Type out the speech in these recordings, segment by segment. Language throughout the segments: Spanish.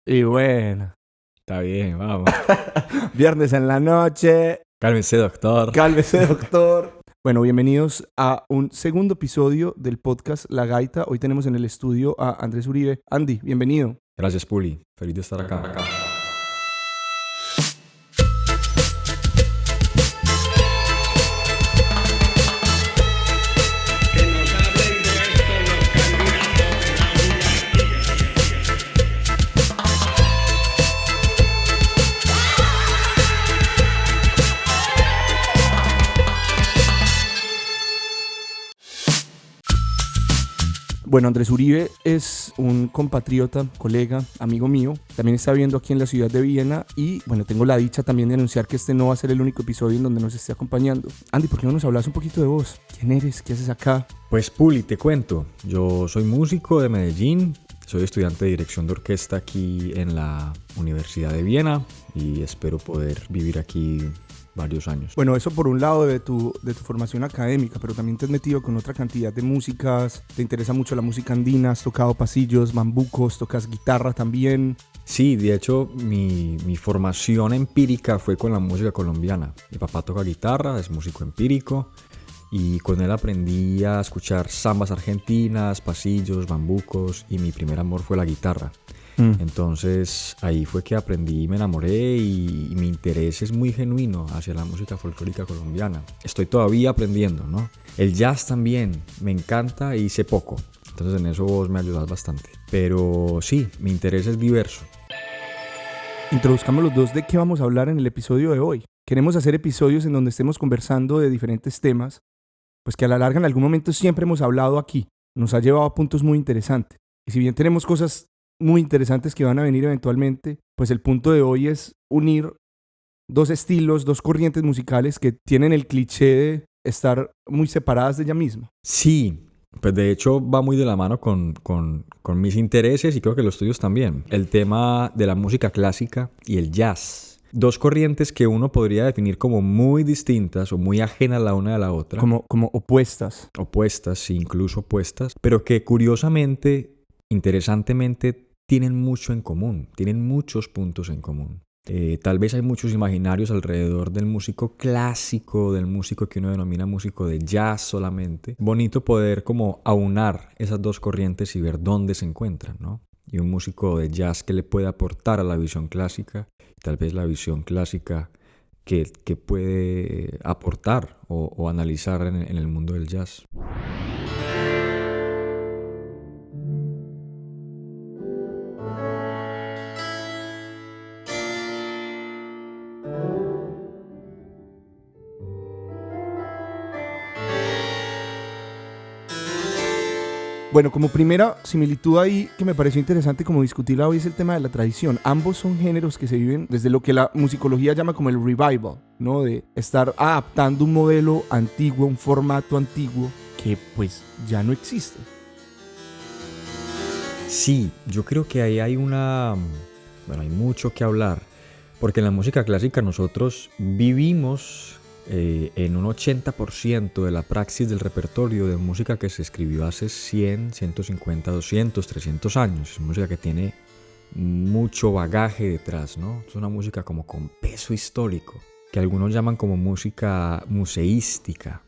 Y bueno, Está bien, vamos. viernes en la noche, Cálmese, doctor. cálmese doctor. Bueno, bienvenidos a un segundo episodio del podcast La Gaita. Hoy tenemos en el estudio a Andrés Uribe. Andy, bienvenido. Gracias, Puli. Feliz de estar acá. Bueno, Andrés Uribe es un compatriota, colega, amigo mío. También está viviendo aquí en la ciudad de Viena y, bueno, tengo la dicha también de anunciar que este no va a ser el único episodio en donde nos esté acompañando. Andy, ¿por qué no nos hablas un poquito de vos? ¿Quién eres? ¿Qué haces acá? Pues, Puli, te cuento. Yo soy músico de Medellín. Soy estudiante de dirección de orquesta aquí en la Universidad de Viena y espero poder vivir aquí varios años. Bueno, eso por un lado de tu formación académica, pero también te has metido con otra cantidad de músicas, te interesa mucho la música andina, has tocado pasillos, bambucos, tocas guitarra también. Sí, de hecho, mi formación empírica fue con la música colombiana. Mi papá toca guitarra, es músico empírico. Y con él aprendí a escuchar zambas argentinas, pasillos, bambucos y mi primer amor fue la guitarra. Entonces ahí fue que aprendí y me enamoré y mi interés es muy genuino hacia la música folclórica colombiana. Estoy todavía aprendiendo, ¿no? El jazz también me encanta y sé poco. Entonces en eso vos me ayudás bastante. Pero sí, mi interés es diverso. Introduzcamos los dos de qué vamos a hablar en el episodio de hoy. Queremos hacer episodios en donde estemos conversando de diferentes temas, pues que a la larga en algún momento siempre hemos hablado aquí. Nos ha llevado a puntos muy interesantes. Y si bien tenemos cosas muy interesantes que van a venir eventualmente, pues el punto de hoy es unir dos estilos, dos corrientes musicales que tienen el cliché de estar muy separadas de ella misma. Sí, pues de hecho va muy de la mano con mis intereses y creo que los tuyos también. El tema de la música clásica y el jazz. Dos corrientes que uno podría definir como muy distintas o muy ajenas la una de la otra. Como opuestas. Opuestas, sí, incluso opuestas, pero que curiosamente, interesantemente, tienen mucho en común, tienen muchos puntos en común. Tal vez hay muchos imaginarios alrededor del músico clásico, del músico que uno denomina músico de jazz solamente. Bonito poder como aunar esas dos corrientes y ver dónde se encuentran, ¿no? Y un músico de jazz que le puede aportar a la visión clásica, tal vez la visión clásica que puede aportar o analizar en el mundo del jazz. Bueno, como primera similitud ahí que me pareció interesante como discutirla hoy es el tema de la tradición. Ambos son géneros que se viven desde lo que la musicología llama como el revival, ¿no? De estar adaptando un modelo antiguo, un formato antiguo que pues ya no existe. Sí, yo creo que ahí hay hay mucho que hablar, porque en la música clásica nosotros vivimos en un 80% de la praxis del repertorio de música que se escribió hace 100, 150, 200, 300 años. Es música que tiene mucho bagaje detrás, ¿no? Es una música como con peso histórico, que algunos llaman como música museística.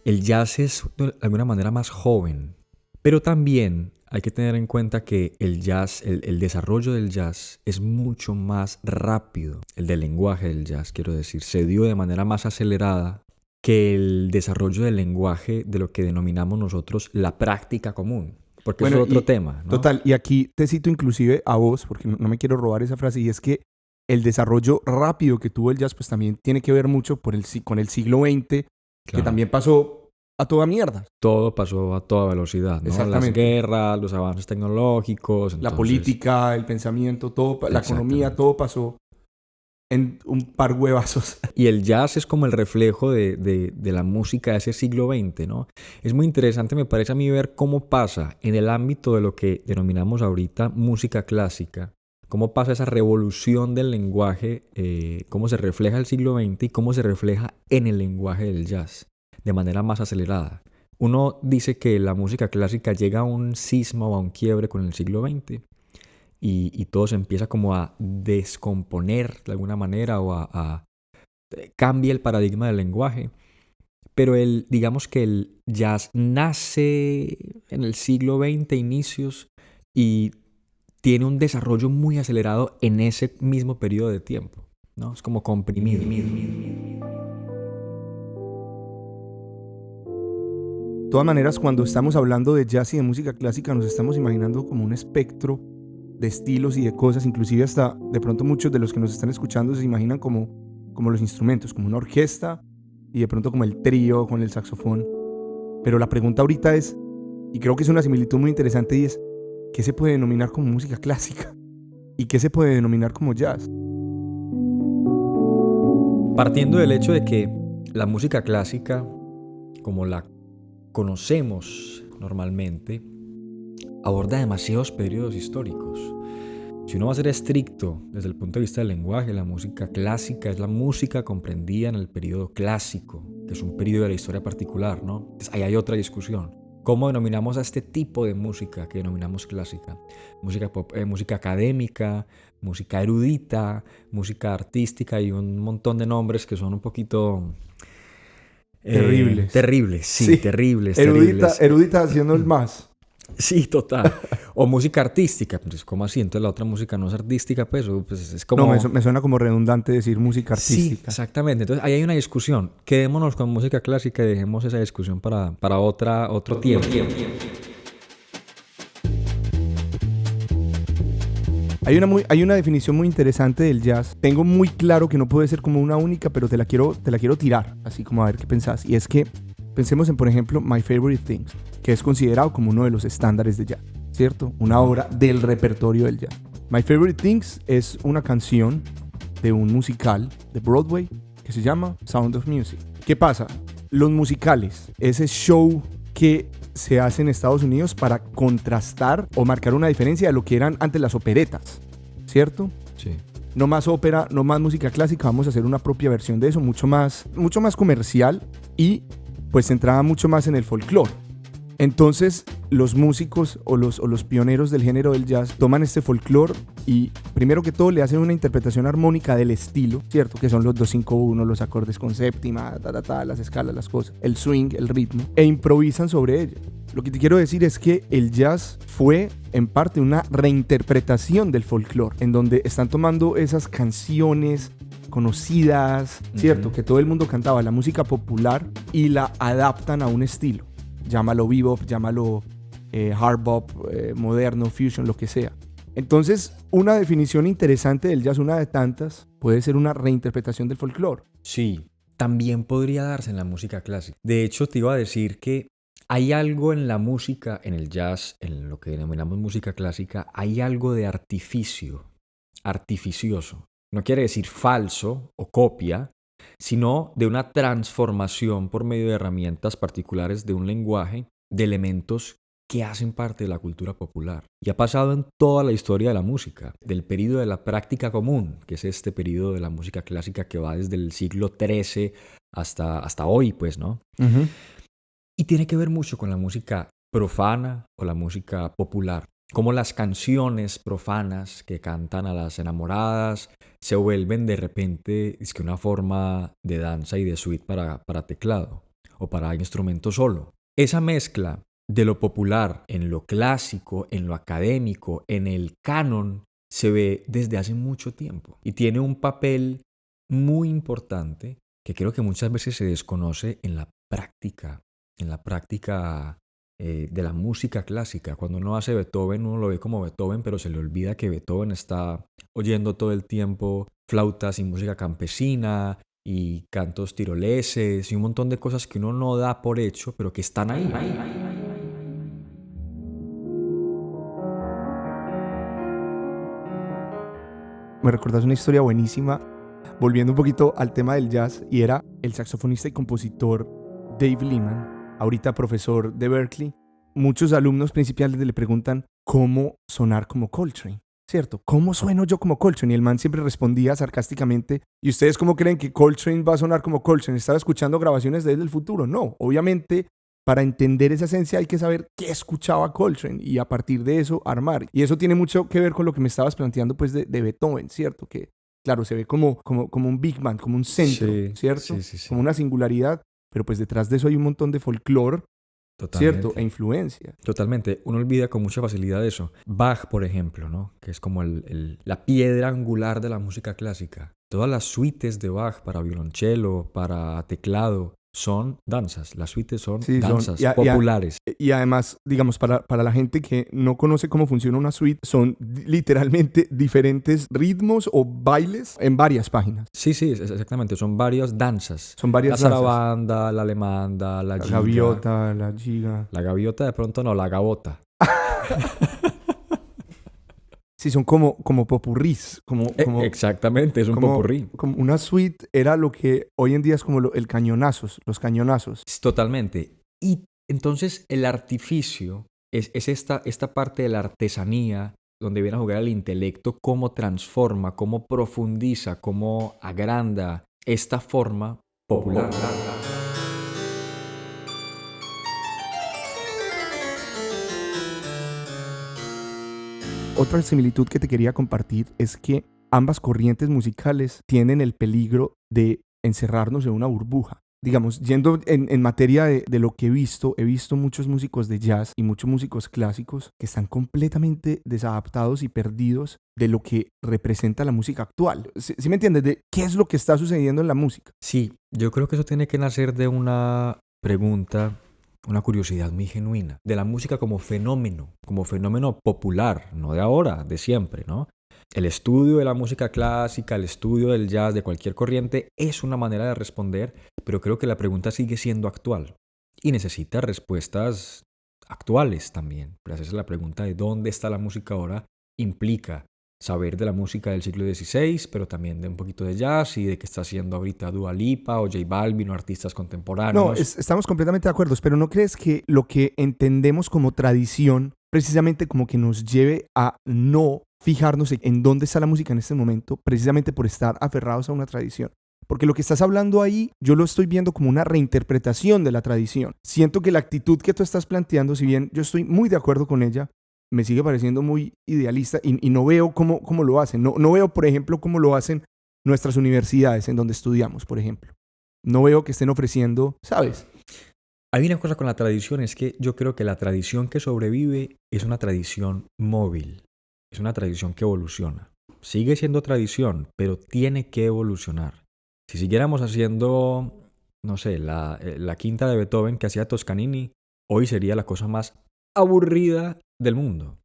El jazz es de alguna manera más joven, pero también hay que tener en cuenta que el jazz, el desarrollo del jazz es mucho más rápido. El del lenguaje del jazz, quiero decir, se dio de manera más acelerada que el desarrollo del lenguaje de lo que denominamos nosotros la práctica común. Porque bueno, es otro tema, ¿no? Total, y aquí te cito inclusive a vos, porque no me quiero robar esa frase, y es que el desarrollo rápido que tuvo el jazz pues también tiene que ver mucho con el siglo XX, claro, que también pasó a toda mierda. Todo pasó a toda velocidad, ¿no? Las guerras, los avances tecnológicos. La política, el pensamiento, todo, la economía, todo pasó en un par huevazos. Y el jazz es como el reflejo de la música de ese siglo XX, ¿no? Es muy interesante, me parece a mí, ver cómo pasa en el ámbito de lo que denominamos ahorita música clásica, cómo pasa esa revolución del lenguaje, cómo se refleja el siglo XX y cómo se refleja en el lenguaje del jazz de manera más acelerada. Uno dice que la música clásica llega a un cisma o a un quiebre con el siglo XX y todo se empieza como a descomponer de alguna manera o cambia el paradigma del lenguaje. Pero digamos que el jazz nace en el siglo XX, inicios, y tiene un desarrollo muy acelerado en ese mismo periodo de tiempo, ¿no? Es como comprimido. De todas maneras, cuando estamos hablando de jazz y de música clásica, nos estamos imaginando como un espectro de estilos y de cosas, inclusive hasta de pronto muchos de los que nos están escuchando se imaginan como los instrumentos, como una orquesta y de pronto como el trío con el saxofón. Pero la pregunta ahorita es, y creo que es una similitud muy interesante, y es, ¿qué se puede denominar como música clásica? ¿Y qué se puede denominar como jazz? Partiendo del hecho de que la música clásica, como la conocemos normalmente, aborda demasiados periodos históricos. Si uno va a ser estricto desde el punto de vista del lenguaje, la música clásica es la música comprendida en el periodo clásico, que es un periodo de la historia particular, ¿no? Entonces, ahí hay otra discusión. ¿Cómo denominamos a este tipo de música que denominamos clásica? Música pop, música académica, música erudita, música artística y un montón de nombres que son un poquito... terribles. Terribles, sí, terribles. Erudita haciendo el más. Sí, total. O música artística, pues ¿cómo así? Entonces la otra música no es artística, pues es como... No, me suena como redundante decir música artística. Sí, exactamente. Entonces ahí hay una discusión. Quedémonos con música clásica y dejemos esa discusión para otro tiempo. Hay una definición muy interesante del jazz. Tengo muy claro que no puede ser como una única, pero te la quiero tirar, así como a ver qué pensás. Y es que pensemos en, por ejemplo, My Favorite Things, que es considerado como uno de los estándares de jazz, ¿cierto? Una obra del repertorio del jazz. My Favorite Things es una canción de un musical de Broadway que se llama Sound of Music. ¿Qué pasa? Los musicales, ese show que se hace en Estados Unidos para contrastar o marcar una diferencia de lo que eran antes las operetas, ¿cierto? Sí. No más ópera, no más música clásica, vamos a hacer una propia versión de eso, mucho más comercial y pues centrada mucho más en el folclore. Entonces los músicos o los pioneros del género del jazz toman este folclore y primero que todo le hacen una interpretación armónica del estilo, ¿cierto? Que son los 2-5-1, los acordes con séptima, las escalas, las cosas, el swing, el ritmo, e improvisan sobre ella. Lo que te quiero decir es que el jazz fue en parte una reinterpretación del folclore, en donde están tomando esas canciones conocidas, ¿cierto? Que todo el mundo cantaba, la música popular, y la adaptan a un estilo. Llámalo bebop, llámalo hard bop, moderno, fusion, lo que sea. Entonces, una definición interesante del jazz, una de tantas, puede ser una reinterpretación del folclore. Sí, también podría darse en la música clásica. De hecho, te iba a decir que hay algo en la música, en el jazz, en lo que denominamos música clásica, hay algo de artificioso. No quiere decir falso o copia, sino de una transformación por medio de herramientas particulares de un lenguaje, de elementos que hacen parte de la cultura popular. Y ha pasado en toda la historia de la música, del periodo de la práctica común, que es este periodo de la música clásica que va desde el siglo XIII hasta hoy, pues, ¿no? Uh-huh. Y tiene que ver mucho con la música profana o la música popular. Como las canciones profanas que cantan a las enamoradas se vuelven de repente es que una forma de danza y de suite para teclado o para instrumento solo. Esa mezcla de lo popular en lo clásico, en lo académico, en el canon, se ve desde hace mucho tiempo y tiene un papel muy importante que creo que muchas veces se desconoce en la práctica de la música clásica. Cuando uno hace Beethoven, uno lo ve como Beethoven, pero se le olvida que Beethoven está oyendo todo el tiempo flautas y música campesina y cantos tiroleses y un montón de cosas que uno no da por hecho, pero que están ahí. Me recordas una historia buenísima, volviendo un poquito al tema del jazz, y era el saxofonista y compositor Dave Lehman, ahorita profesor de Berklee. Muchos alumnos principiantes le preguntan cómo sonar como Coltrane, ¿cierto? ¿Cómo sueno yo como Coltrane? Y el man siempre respondía sarcásticamente, ¿y ustedes cómo creen que Coltrane va a sonar como Coltrane? ¿Estaba escuchando grabaciones de él del futuro? No, obviamente para entender esa esencia hay que saber qué escuchaba Coltrane y a partir de eso armar. Y eso tiene mucho que ver con lo que me estabas planteando pues de Beethoven, ¿cierto? Que claro, se ve como un big man, como un centro, Sí, ¿cierto? sí, sí, sí. Como una singularidad, pero pues detrás de eso hay un montón de folclore, ¿cierto? E Totalmente. influencia. Totalmente. Uno olvida con mucha facilidad eso. Bach, por ejemplo, ¿no? Que es como la piedra angular de la música clásica. Todas las suites de Bach para violonchelo, para teclado, son danzas. Las suites son Sí, son. danzas populares. Y además, digamos, para la gente que no conoce cómo funciona una suite, son literalmente diferentes ritmos o bailes en varias páginas. Sí, sí, exactamente. Son varias danzas. Son varias La danzas. zarabanda, la alemanda, la La giga. gaviota, la giga. La gaviota de pronto no, la gavota. Sí, son como popurrís. Exactamente, es un popurrí. Como una suite era lo que hoy en día es como el cañonazos, los cañonazos. Totalmente. Y entonces el artificio es esta parte de la artesanía donde viene a jugar el intelecto, cómo transforma, cómo profundiza, cómo agranda esta forma popular. Otra similitud que te quería compartir es que ambas corrientes musicales tienen el peligro de encerrarnos en una burbuja. Digamos, yendo en materia de lo que he visto muchos músicos de jazz y muchos músicos clásicos que están completamente desadaptados y perdidos de lo que representa la música actual. ¿Sí me entiendes? De qué es lo que está sucediendo en la música. Sí, yo creo que eso tiene que nacer de una pregunta, una curiosidad muy genuina, de la música como fenómeno popular, no de ahora, de siempre, ¿no? El estudio de la música clásica, el estudio del jazz, de cualquier corriente, es una manera de responder, pero creo que la pregunta sigue siendo actual y necesita respuestas actuales también. Pero hacerse la pregunta de dónde está la música ahora implica saber de la música del siglo XVI, pero también de un poquito de jazz y de qué está haciendo ahorita Dua Lipa o J Balvin o artistas contemporáneos. No, estamos completamente de acuerdo, pero ¿no crees que lo que entendemos como tradición precisamente como que nos lleve a no fijarnos en dónde está la música en este momento, precisamente por estar aferrados a una tradición? Porque lo que estás hablando ahí, yo lo estoy viendo como una reinterpretación de la tradición. Siento que la actitud que tú estás planteando, si bien yo estoy muy de acuerdo con ella, me sigue pareciendo muy idealista y no veo cómo lo hacen. No veo, por ejemplo, cómo lo hacen nuestras universidades en donde estudiamos, por ejemplo. No veo que estén ofreciendo, ¿sabes? Hay una cosa con la tradición, es que yo creo que la tradición que sobrevive es una tradición móvil, es una tradición que evoluciona. Sigue siendo tradición, pero tiene que evolucionar. Si siguiéramos haciendo, no sé, la quinta de Beethoven que hacía Toscanini, hoy sería la cosa más aburrida del mundo.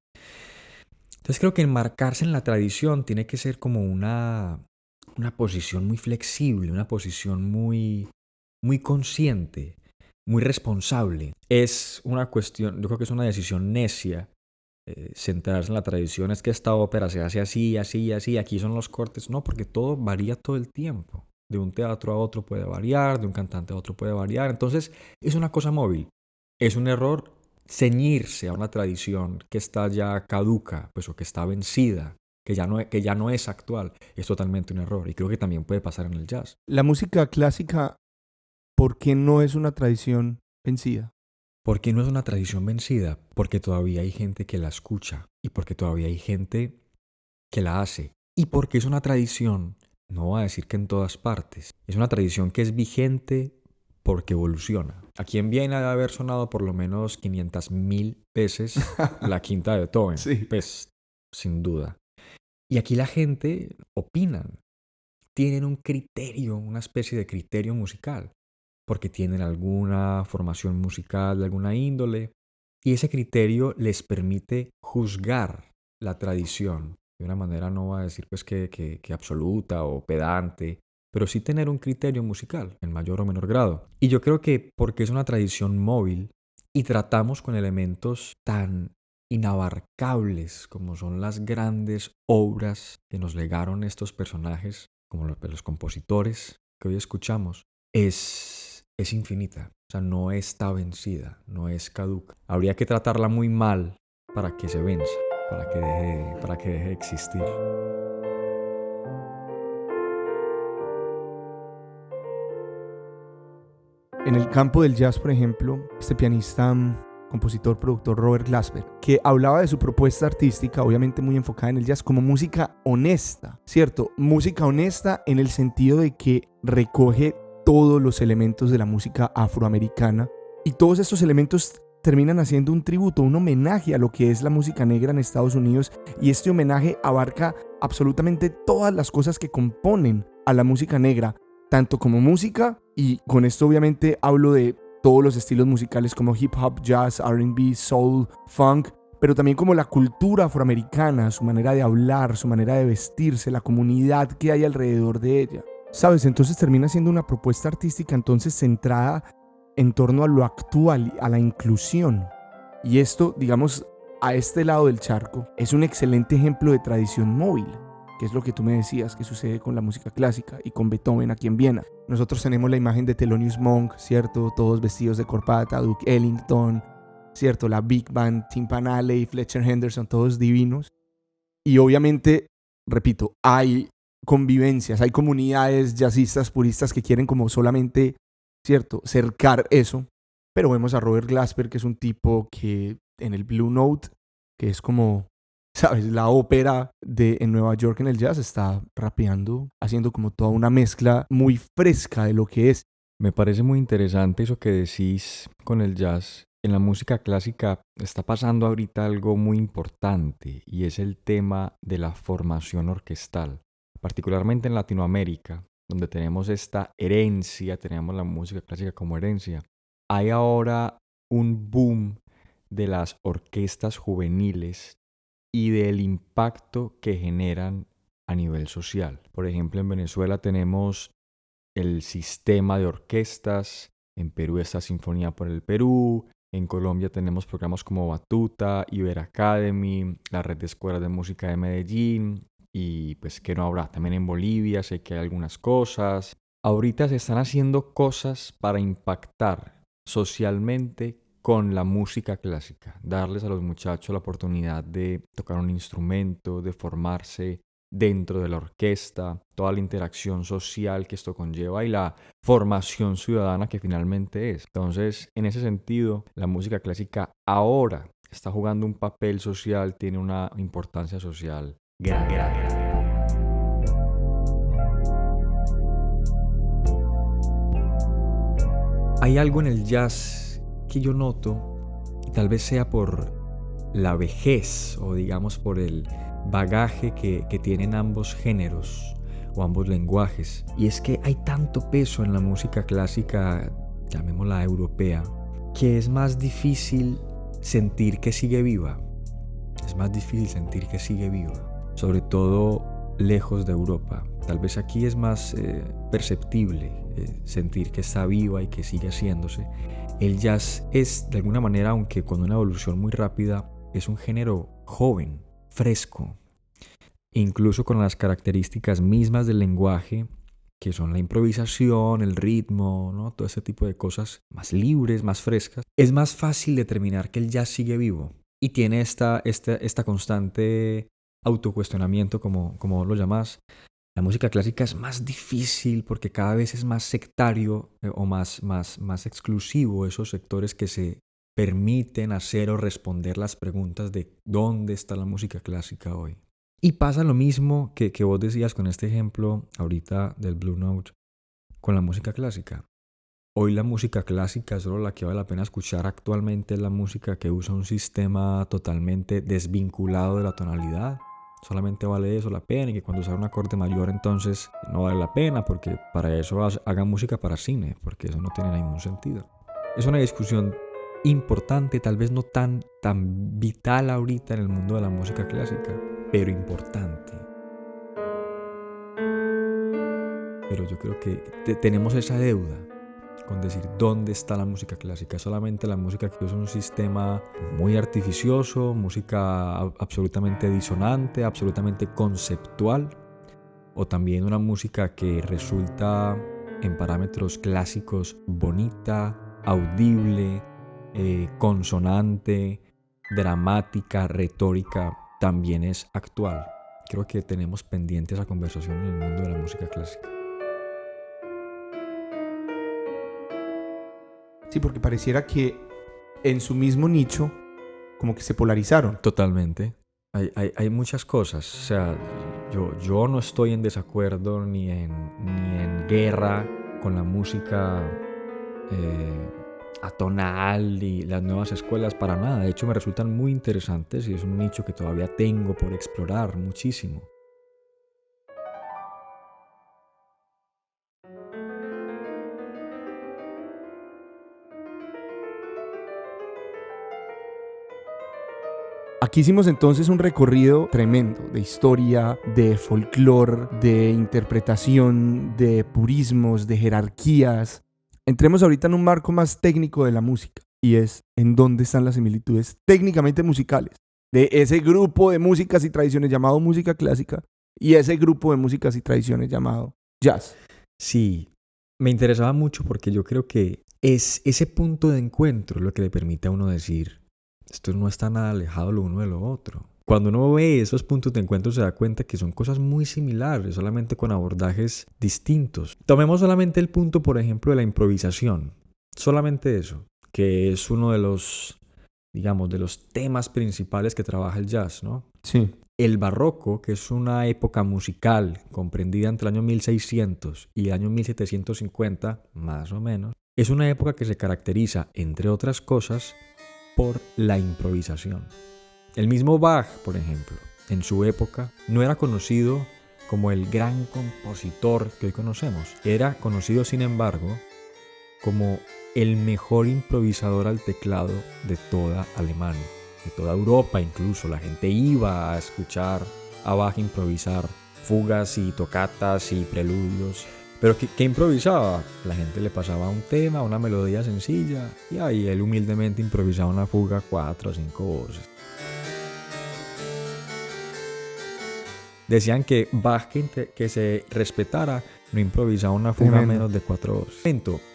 Entonces creo que enmarcarse en la tradición tiene que ser como una posición muy flexible, una posición muy consciente, muy responsable. Es una cuestión, yo creo que es una decisión necia centrarse en la tradición. Es que esta ópera se hace así, así, así, aquí son los cortes. No, porque todo varía todo el tiempo. De un teatro a otro puede variar, de un cantante a otro puede variar. Entonces es una cosa móvil. Es un error ceñirse a una tradición que está ya caduca, pues, o que está vencida, que ya no es actual. Es totalmente un error. Y creo que también puede pasar en el jazz. La música clásica, ¿por qué no es una tradición vencida? ¿Por qué no es una tradición vencida? Porque todavía hay gente que la escucha y porque todavía hay gente que la hace. Y porque es una tradición, no voy a decir que en todas partes, es una tradición que es vigente porque evoluciona. Aquí en Viena debe haber sonado por lo menos 500.000 veces la quinta de Beethoven. Sí. Pues, sin duda. Y aquí la gente opinan, tienen un criterio, una especie de criterio musical, porque tienen alguna formación musical de alguna índole, y ese criterio les permite juzgar la tradición de una manera, no voy a decir pues que absoluta o pedante, pero sí tener un criterio musical en mayor o menor grado. Y yo creo que porque es una tradición móvil y tratamos con elementos tan inabarcables como son las grandes obras que nos legaron estos personajes, como los compositores que hoy escuchamos, es infinita. O sea, no está vencida, no es caduca. Habría que tratarla muy mal para que se venza, para que deje de existir. en el campo del jazz, por ejemplo, este pianista, compositor, productor Robert Glasper, que hablaba de su propuesta artística, obviamente muy enfocada en el jazz, como música honesta, ¿cierto? Música honesta en el sentido de que recoge todos los elementos de la música afroamericana y todos estos elementos terminan haciendo un tributo, un homenaje a lo que es la música negra en Estados Unidos, y este homenaje abarca absolutamente todas las cosas que componen a la música negra, tanto como música, y con esto obviamente hablo de todos los estilos musicales como hip hop, jazz, R&B, soul, funk, pero también como la cultura afroamericana, su manera de hablar, su manera de vestirse, la comunidad que hay alrededor de ella. ¿Sabes? Entonces termina siendo una propuesta artística entonces centrada en torno a lo actual, a la inclusión. Y esto, digamos, a este lado del charco, es un excelente ejemplo de tradición móvil, que es lo que tú me decías que sucede con la música clásica y con Beethoven aquí en Viena. Nosotros tenemos la imagen de Thelonious Monk, ¿cierto? Todos vestidos de corbata, Duke Ellington, ¿cierto? La Big Band, Tim Panale, Fletcher Henderson, todos divinos. Y obviamente, repito, hay convivencias, hay comunidades jazzistas puristas que quieren como solamente, ¿cierto?, cercar eso. Pero vemos a Robert Glasper, que es un tipo que en el Blue Note, que es como, ¿sabes?, la ópera en Nueva York en el jazz, está rapeando, haciendo como toda una mezcla muy fresca de lo que es. Me parece muy interesante eso que decís con el jazz. En la música clásica está pasando ahorita algo muy importante y es el tema de la formación orquestal, particularmente en Latinoamérica, donde tenemos esta herencia, tenemos la música clásica como herencia. Hay ahora un boom de las orquestas juveniles y del impacto que generan a nivel social. Por ejemplo, en Venezuela tenemos el sistema de orquestas, en Perú está Sinfonía por el Perú, en Colombia tenemos programas como Batuta, Iber Academy, la Red de Escuelas de Música de Medellín, y pues que no habrá, también en Bolivia sé que hay algunas cosas. Ahorita se están haciendo cosas para impactar socialmente con la música clásica, darles a los muchachos la oportunidad de tocar un instrumento, de formarse dentro de la orquesta, toda la interacción social que esto conlleva y la formación ciudadana que finalmente es. Entonces, en ese sentido, la música clásica ahora está jugando un papel social, tiene una importancia social grande. Hay algo en el jazz que yo noto, y tal vez sea por la vejez o digamos por el bagaje que tienen ambos géneros o ambos lenguajes. Y es que hay tanto peso en la música clásica, llamémosla europea, que es más difícil sentir que sigue viva. Es más difícil sentir que sigue viva, sobre todo lejos de Europa. Tal vez aquí es más perceptible sentir que está viva y que sigue haciéndose. El jazz es, de alguna manera, aunque con una evolución muy rápida, es un género joven, fresco, incluso con las características mismas del lenguaje, que son la improvisación, el ritmo, ¿no? Todo ese tipo de cosas más libres, más frescas. Es más fácil determinar que el jazz sigue vivo y tiene esta constante autocuestionamiento, como vos lo llamás. La música clásica es más difícil porque cada vez es más sectario o más exclusivo esos sectores que se permiten hacer o responder las preguntas de ¿dónde está la música clásica hoy? Y pasa lo mismo que vos decías con este ejemplo ahorita del Blue Note con la música clásica. Hoy la música clásica, solo la que vale la pena escuchar actualmente, es la música que usa un sistema totalmente desvinculado de la tonalidad. Solamente vale eso la pena, y que cuando sale un acorde mayor entonces no vale la pena, porque para eso hagan música para cine, porque eso no tiene ningún sentido. Es una discusión importante, tal vez no tan vital ahorita en el mundo de la música clásica, pero importante. Pero yo creo que tenemos esa deuda con decir dónde está la música clásica. Solamente la música que usa un sistema muy artificioso, música absolutamente disonante, absolutamente conceptual, o también una música que resulta en parámetros clásicos bonita, audible, consonante, dramática, retórica, también es actual. Creo que tenemos pendiente esa conversación en el mundo de la música clásica. Sí, porque pareciera que en su mismo nicho como que se polarizaron. Totalmente. Hay muchas cosas. O sea, yo no estoy en desacuerdo ni en guerra con la música atonal y las nuevas escuelas para nada. De hecho, me resultan muy interesantes y es un nicho que todavía tengo por explorar muchísimo. Aquí hicimos entonces un recorrido tremendo de historia, de folclore, de interpretación, de purismos, de jerarquías. Entremos ahorita en un marco más técnico de la música y es en dónde están las similitudes técnicamente musicales de ese grupo de músicas y tradiciones llamado música clásica y ese grupo de músicas y tradiciones llamado jazz. Sí, me interesaba mucho porque yo creo que es ese punto de encuentro lo que le permite a uno decir, esto no está nada alejado lo uno de lo otro. Cuando uno ve esos puntos de encuentro se da cuenta que son cosas muy similares, solamente con abordajes distintos. Tomemos solamente el punto, por ejemplo, de la improvisación. Solamente eso, que es uno de los, digamos, de los temas principales que trabaja el jazz, ¿no? Sí. El barroco, que es una época musical comprendida entre el año 1600 y el año 1750, más o menos, es una época que se caracteriza, entre otras cosas, por la improvisación. El mismo Bach, por ejemplo, en su época no era conocido como el gran compositor que hoy conocemos. Era conocido, sin embargo, como el mejor improvisador al teclado de toda Alemania, de toda Europa incluso. La gente iba a escuchar a Bach improvisar fugas y tocatas y preludios. Pero ¿qué improvisaba? La gente le pasaba un tema, una melodía sencilla y ahí él humildemente improvisaba una fuga 4 o 5 voces. Decían que Bach, que se respetara, no improvisaba una fuga menos de 4 voces.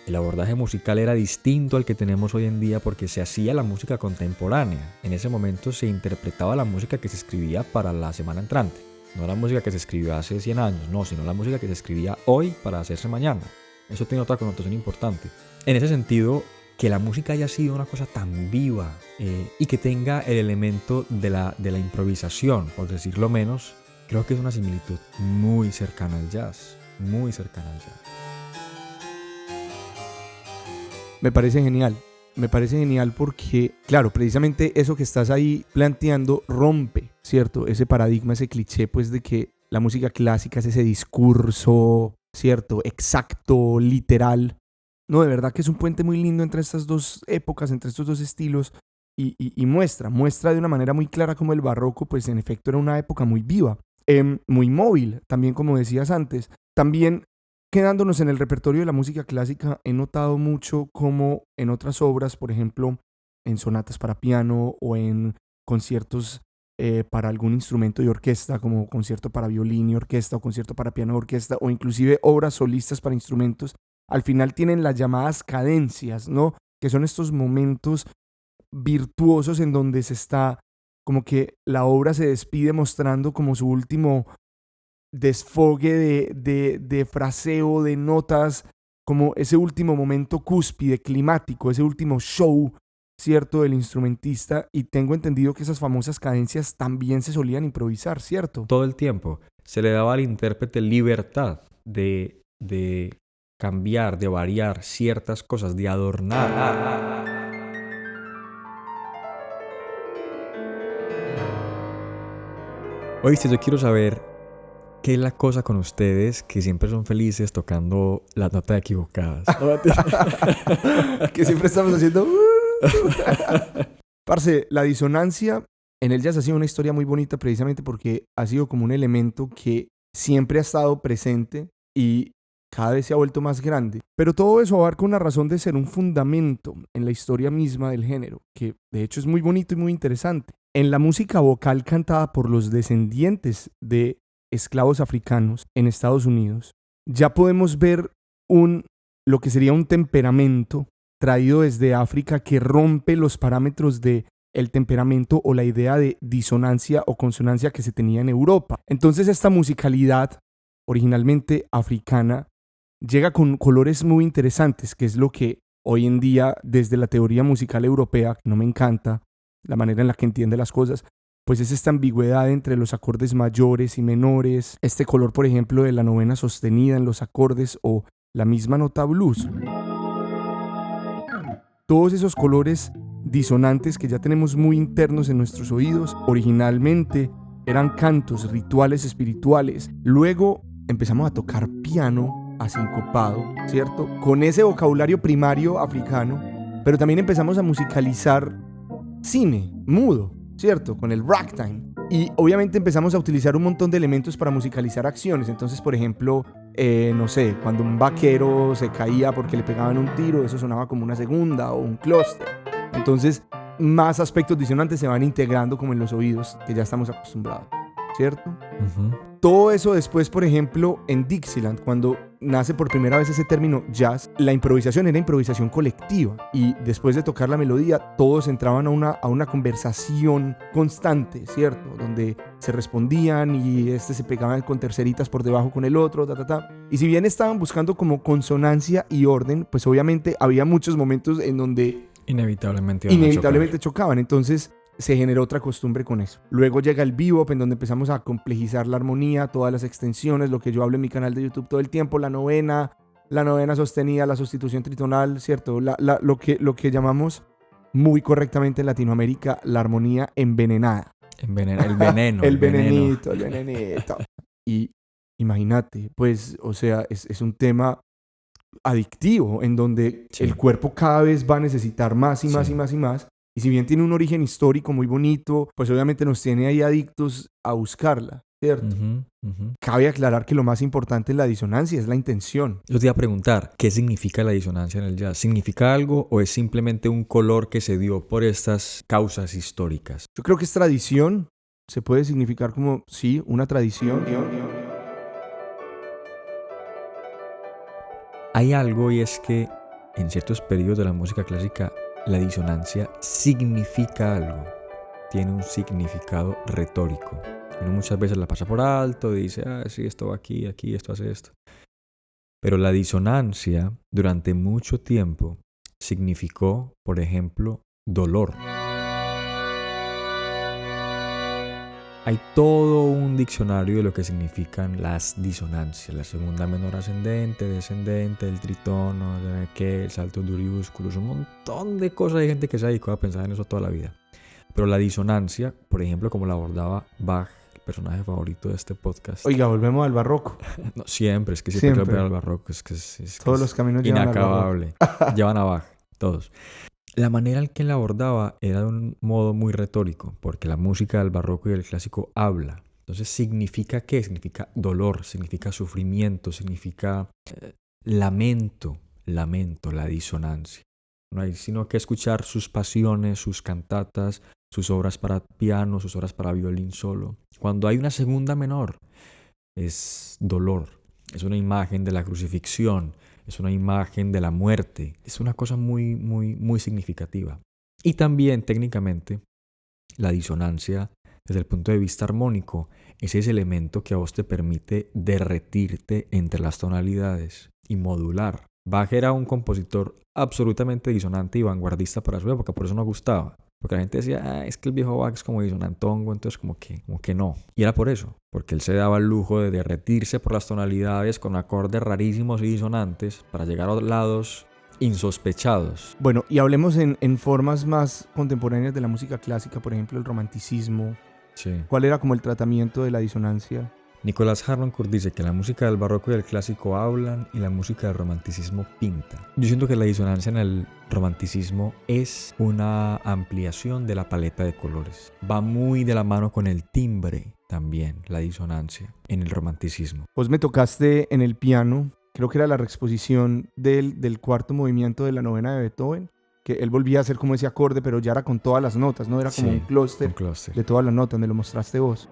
El abordaje musical era distinto al que tenemos hoy en día porque se hacía la música contemporánea. En ese momento se interpretaba la música que se escribía para la semana entrante. No la música que se escribió hace 100 años, no, sino la música que se escribía hoy para hacerse mañana. Eso tiene otra connotación importante. En ese sentido, que la música haya sido una cosa tan viva y que tenga el elemento de la improvisación, por decirlo menos, creo que es una similitud muy cercana al jazz, muy cercana al jazz. Me parece genial porque, claro, precisamente eso que estás ahí planteando rompe, ¿cierto? Ese paradigma, ese cliché, pues, de que la música clásica es ese discurso, ¿cierto? Exacto, literal. No, de verdad que es un puente muy lindo entre estas dos épocas, entre estos dos estilos y muestra de una manera muy clara cómo el barroco, pues, en efecto era una época muy viva, muy móvil, también como decías antes. También quedándonos en el repertorio de la música clásica, he notado mucho cómo en otras obras, por ejemplo, en sonatas para piano o en conciertos para algún instrumento de orquesta, como concierto para violín y orquesta o concierto para piano y orquesta, o inclusive obras solistas para instrumentos, al final tienen las llamadas cadencias, ¿no? Que son estos momentos virtuosos en donde se está, como que la obra se despide mostrando como su último desfogue de fraseo, de notas, como ese último momento cúspide, climático, ese último show, ¿cierto?, del instrumentista. Y tengo entendido que esas famosas cadencias también se solían improvisar, ¿cierto? Todo el tiempo se le daba al intérprete libertad de cambiar, de variar ciertas cosas, de adornar. Oíste, yo quiero saber qué es la cosa con ustedes que siempre son felices tocando las notas equivocadas. Que siempre estamos haciendo... Parce, la disonancia en el jazz ha sido una historia muy bonita precisamente porque ha sido como un elemento que siempre ha estado presente y cada vez se ha vuelto más grande. Pero todo eso abarca una razón de ser, un fundamento en la historia misma del género, que de hecho es muy bonito y muy interesante. En la música vocal cantada por los descendientes de esclavos africanos en Estados Unidos, ya podemos ver lo que sería un temperamento traído desde África que rompe los parámetros de el temperamento o la idea de disonancia o consonancia que se tenía en Europa. Entonces esta musicalidad originalmente africana llega con colores muy interesantes, que es lo que hoy en día desde la teoría musical europea, que no me encanta la manera en la que entiende las cosas, pues es esta ambigüedad entre los acordes mayores y menores, este color, por ejemplo, de la novena sostenida en los acordes o la misma nota blues. Todos esos colores disonantes que ya tenemos muy internos en nuestros oídos, originalmente eran cantos, rituales espirituales. Luego empezamos a tocar piano asincopado, ¿cierto? Con ese vocabulario primario africano, pero también empezamos a musicalizar cine, mudo, ¿cierto? Con el ragtime. Y obviamente empezamos a utilizar un montón de elementos para musicalizar acciones. Entonces, por ejemplo, no sé, cuando un vaquero se caía porque le pegaban un tiro, eso sonaba como una segunda o un clúster. Entonces, más aspectos disonantes se van integrando como en los oídos, que ya estamos acostumbrados, ¿cierto? Todo eso después, por ejemplo, en Dixieland, cuando nace por primera vez ese término jazz, la improvisación era improvisación colectiva y después de tocar la melodía, todos entraban a una conversación constante, ¿cierto? Donde se respondían y se pegaban con terceritas por debajo con el otro, Y si bien estaban buscando como consonancia y orden, pues obviamente había muchos momentos en donde inevitablemente chocaban. Entonces se generó otra costumbre con eso. Luego llega el bebop, en donde empezamos a complejizar la armonía, todas las extensiones, lo que yo hablo en mi canal de YouTube todo el tiempo, la novena sostenida, la sustitución tritonal, ¿cierto? Lo que llamamos muy correctamente en Latinoamérica la armonía envenenada. El veneno. el venenito. Y imagínate, pues, o sea, es un tema adictivo en donde el cuerpo cada vez va a necesitar más y más y más y más. Y si bien tiene un origen histórico muy bonito, pues obviamente nos tiene ahí adictos a buscarla, ¿cierto? Cabe aclarar que lo más importante en la disonancia es la intención. Yo te iba a preguntar, ¿qué significa la disonancia en el jazz? ¿Significa algo o es simplemente un color que se dio por estas causas históricas? Yo creo que es tradición. Se puede significar como, sí, una tradición. Hay algo y es que en ciertos periodos de la música clásica la disonancia significa algo, tiene un significado retórico. Uno muchas veces la pasa por alto y dice, sí, esto va aquí, esto hace esto. Pero la disonancia durante mucho tiempo significó, por ejemplo, dolor. Hay todo un diccionario de lo que significan las disonancias. La segunda menor ascendente, descendente, el tritono, el salto duriúsculos, un montón de cosas. Hay gente que se ha dedicado a pensar en eso toda la vida. Pero la disonancia, por ejemplo, como la abordaba Bach, el personaje favorito de este podcast. Oiga, volvemos al barroco. No, siempre, es que siempre volver al barroco. Es todos los caminos llevan inacabable. Llevan a Bach, todos. La manera en que él abordaba era de un modo muy retórico, porque la música del barroco y del clásico habla. Entonces, ¿significa qué? Significa dolor, significa sufrimiento, significa lamento, la disonancia. No hay sino que escuchar sus pasiones, sus cantatas, sus obras para piano, sus obras para violín solo. Cuando hay una segunda menor, es dolor, es una imagen de la crucifixión, es una imagen de la muerte. Es una cosa muy, muy, muy significativa. Y también, técnicamente, la disonancia, desde el punto de vista armónico, es ese elemento que a vos te permite derretirte entre las tonalidades y modular. Bach era un compositor absolutamente disonante y vanguardista para su época, por eso no gustaba. Porque la gente decía, es que el viejo Bach es como disonantongo, entonces como que no. Y era por eso, porque él se daba el lujo de derretirse por las tonalidades con acordes rarísimos y disonantes para llegar a lados insospechados. Bueno, y hablemos en formas más contemporáneas de la música clásica, por ejemplo, el romanticismo. Sí. ¿Cuál era como el tratamiento de la disonancia? Nicolás Harnoncourt dice que la música del barroco y del clásico hablan y la música del romanticismo pinta. Yo siento que la disonancia en el romanticismo es una ampliación de la paleta de colores. Va muy de la mano con el timbre también, la disonancia en el romanticismo. Vos me tocaste en el piano, creo que era la reexposición del cuarto movimiento de la novena de Beethoven, que él volvía a hacer como ese acorde, pero ya era con todas las notas, ¿no? Era como un clúster de todas las notas, me lo mostraste vos.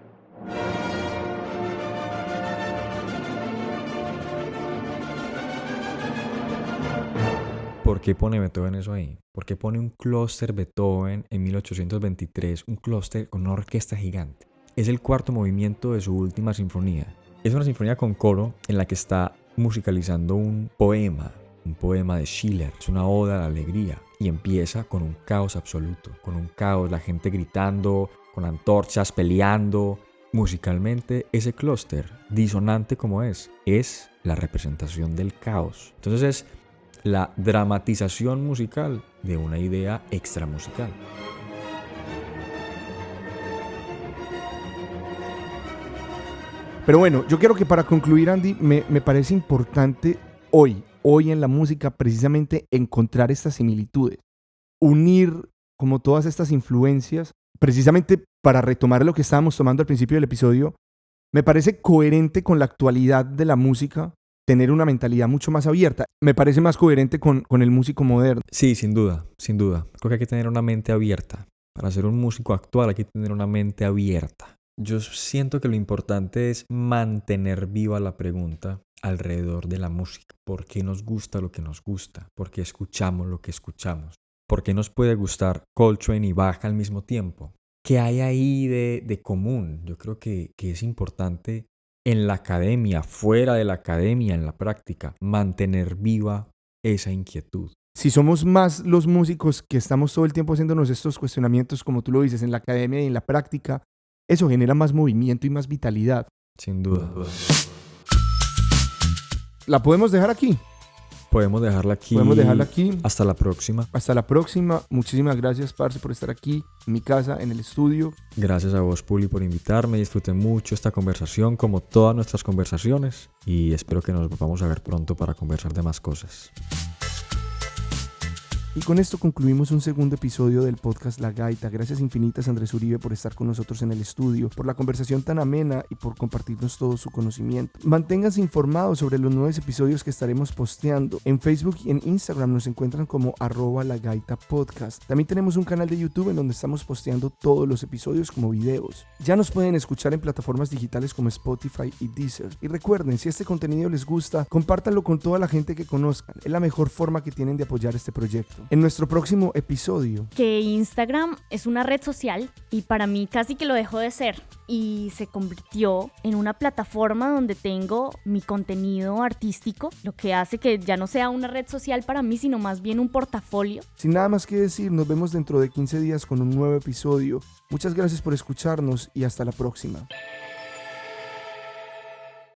¿Por qué pone Beethoven eso ahí? ¿Por qué pone un clúster Beethoven en 1823? Un clúster con una orquesta gigante. Es el cuarto movimiento de su última sinfonía. Es una sinfonía con coro en la que está musicalizando un poema un poema de Schiller, es una oda a la alegría y empieza con un caos absoluto, con un caos, la gente gritando, con antorchas, peleando. Musicalmente, ese clúster, disonante como es la representación del caos. Entonces es la dramatización musical de una idea extramusical. Pero bueno, yo quiero que para concluir, Andy, me parece importante hoy en la música precisamente encontrar estas similitudes, unir como todas estas influencias, precisamente para retomar lo que estábamos tomando al principio del episodio. Me parece coherente con la actualidad de la música tener una mentalidad mucho más abierta. Me parece más coherente con el músico moderno. Sí, sin duda, sin duda. Creo que hay que tener una mente abierta. Para ser un músico actual hay que tener una mente abierta. Yo siento que lo importante es mantener viva la pregunta alrededor de la música. ¿Por qué nos gusta lo que nos gusta? ¿Por qué escuchamos lo que escuchamos? ¿Por qué nos puede gustar Coltrane y Bach al mismo tiempo? ¿Qué hay ahí de común? Yo creo que es importante en la academia, fuera de la academia, en la práctica, mantener viva esa inquietud. Si somos más los músicos que estamos todo el tiempo haciéndonos estos cuestionamientos, como tú lo dices, en la academia y en la práctica, eso genera más movimiento y más vitalidad. Sin duda. ¿La podemos dejar aquí? Podemos dejarla aquí. Hasta la próxima. Hasta la próxima. Muchísimas gracias, parce, por estar aquí en mi casa, en el estudio. Gracias a vos, Puli, por invitarme. Disfruté mucho esta conversación, como todas nuestras conversaciones. Y espero que nos volvamos a ver pronto para conversar de más cosas. Y con esto concluimos un segundo episodio del podcast La Gaita. Gracias infinitas, Andrés Uribe, por estar con nosotros en el estudio, por la conversación tan amena y por compartirnos todo su conocimiento. Manténganse informados sobre los nuevos episodios que estaremos posteando. En Facebook y en Instagram nos encuentran como @lagaitapodcast. También tenemos un canal de YouTube en donde estamos posteando todos los episodios como videos. Ya nos pueden escuchar en plataformas digitales como Spotify y Deezer. Y recuerden, si este contenido les gusta, compártanlo con toda la gente que conozcan. Es la mejor forma que tienen de apoyar este proyecto. En nuestro próximo episodio, que Instagram es una red social y para mí casi que lo dejó de ser y se convirtió en una plataforma donde tengo mi contenido artístico, lo que hace que ya no sea una red social para mí, sino más bien un portafolio. Sin nada más que decir, nos vemos dentro de 15 días con un nuevo episodio. Muchas gracias por escucharnos y hasta la próxima.